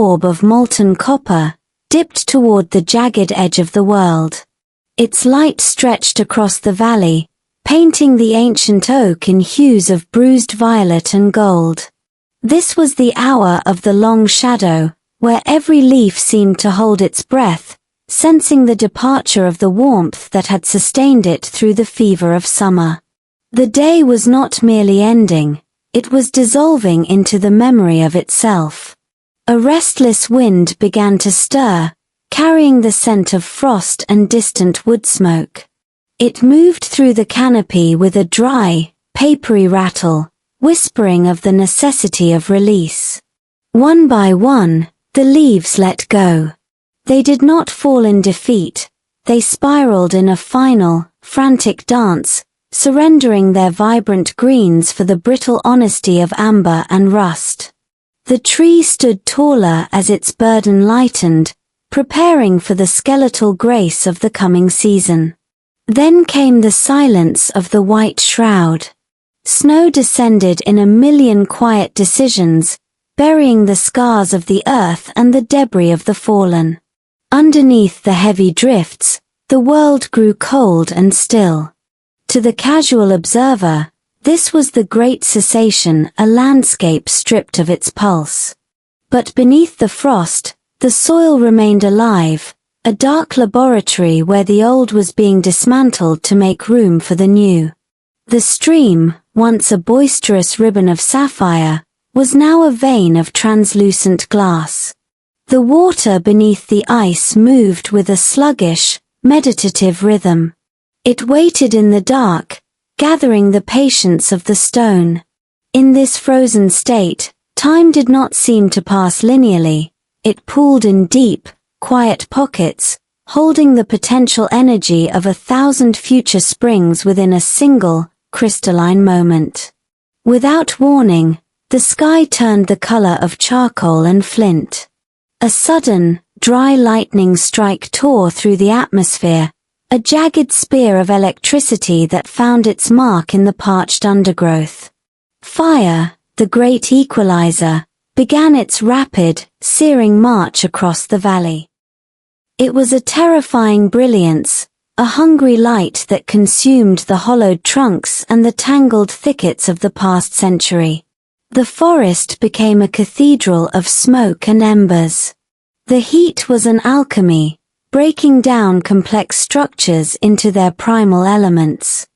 orb of molten copper, dipped toward the jagged edge of the world. Its light stretched across the valley, painting the ancient oak in hues of bruised violet and gold. This was the hour of the long shadow, where every leaf seemed to hold its breath, sensing the departure of the warmth that had sustained it through the fever of summer. The day was not merely ending, it was dissolving into the memory of itself. A restless wind began to stir, carrying the scent of frost and distant wood smoke. It moved through the canopy with a dry, papery rattle, whispering of the necessity of release. One by one, the leaves let go. They did not fall in defeat, they spiraled in a final, frantic dance, surrendering their vibrant greens for the brittle honesty of amber and rust. The tree stood taller as its burden lightened, preparing for the skeletal grace of the coming season. Then came the silence of the white shroud. Snow descended in a million quiet decisions, burying the scars of the earth and the debris of the fallen. Underneath the heavy drifts, the world grew cold and still. To the casual observer, this was the great cessation, a landscape stripped of its pulse. But beneath the frost, the soil remained alive, a dark laboratory where the old was being dismantled to make room for the new. The stream, once a boisterous ribbon of sapphire, was now a vein of translucent glass. The water beneath the ice moved with a sluggish, meditative rhythm. It waited in the dark, gathering the patience of the stone. In this frozen state, time did not seem to pass linearly. It pooled in deep, quiet pockets, holding the potential energy of 1,000 future springs within a single, crystalline moment. Without warning, the sky turned the color of charcoal and flint. A sudden, dry lightning strike tore through the atmosphere, a jagged spear of electricity that found its mark in the parched undergrowth. Fire, the great equalizer, began its rapid, searing march across the valley. It was a terrifying brilliance, a hungry light that consumed the hollowed trunks and the tangled thickets of the past century. The forest became a cathedral of smoke and embers. The heat was an alchemy, breaking down complex structures into their primal elements.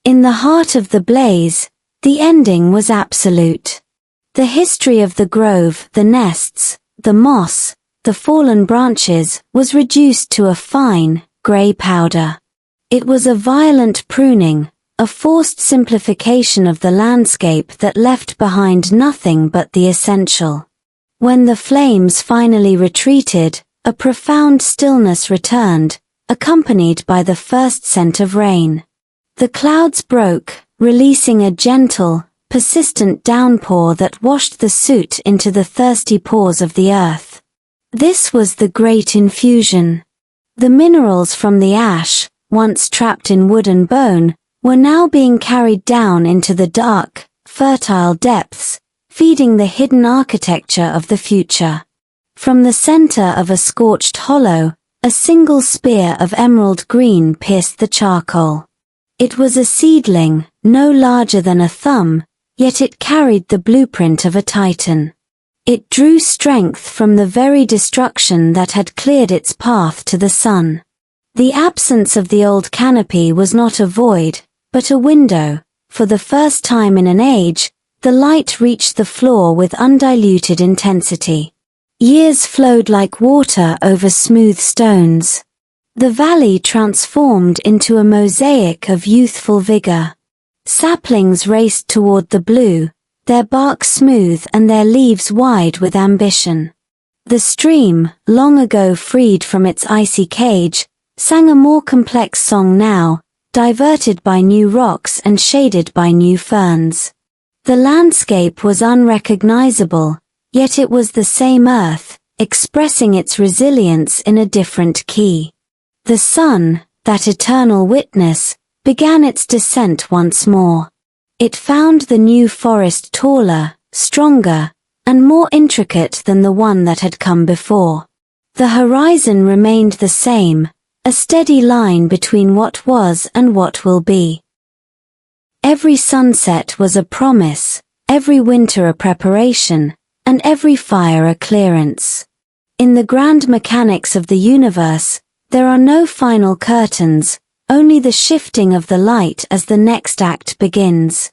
In the heart of the blaze, the ending was absolute. The history of the grove, the nests, the moss, the fallen branches, was reduced to a fine, grey powder. It was a violent pruning, a forced simplification of the landscape that left behind nothing but the essential. When the flames finally retreated, a profound stillness returned, accompanied by the first scent of rain. The clouds broke, releasing a gentle, persistent downpour that washed the soot into the thirsty pores of the earth. This was the great infusion. The minerals from the ash, once trapped in wood and bone, were now being carried down into the dark, fertile depths, feeding the hidden architecture of the future. From the center of a scorched hollow, a single spear of emerald green pierced the charcoal. It was a seedling, no larger than a thumb, yet it carried the blueprint of a titan. It drew strength from the very destruction that had cleared its path to the sun. The absence of the old canopy was not a void, but a window. For the first time in an age, the light reached the floor with undiluted intensity. Years flowed like water over smooth stones. The valley transformed into a mosaic of youthful vigor. Saplings raced toward the blue, their bark smooth and their leaves wide with ambition. The stream, long ago freed from its icy cage, sang a more complex song now, diverted by new rocks and shaded by new ferns. The landscape was unrecognizable, yet it was the same earth, expressing its resilience in a different key. The sun, that eternal witness, began its descent once more. It found the new forest taller, stronger, and more intricate than the one that had come before. The horizon remained the same, a steady line between what was and what will be. Every sunset was a promise, every winter a preparation, and every fire a clearance. In the grand mechanics of the universe, there are no final curtains, only the shifting of the light as the next act begins.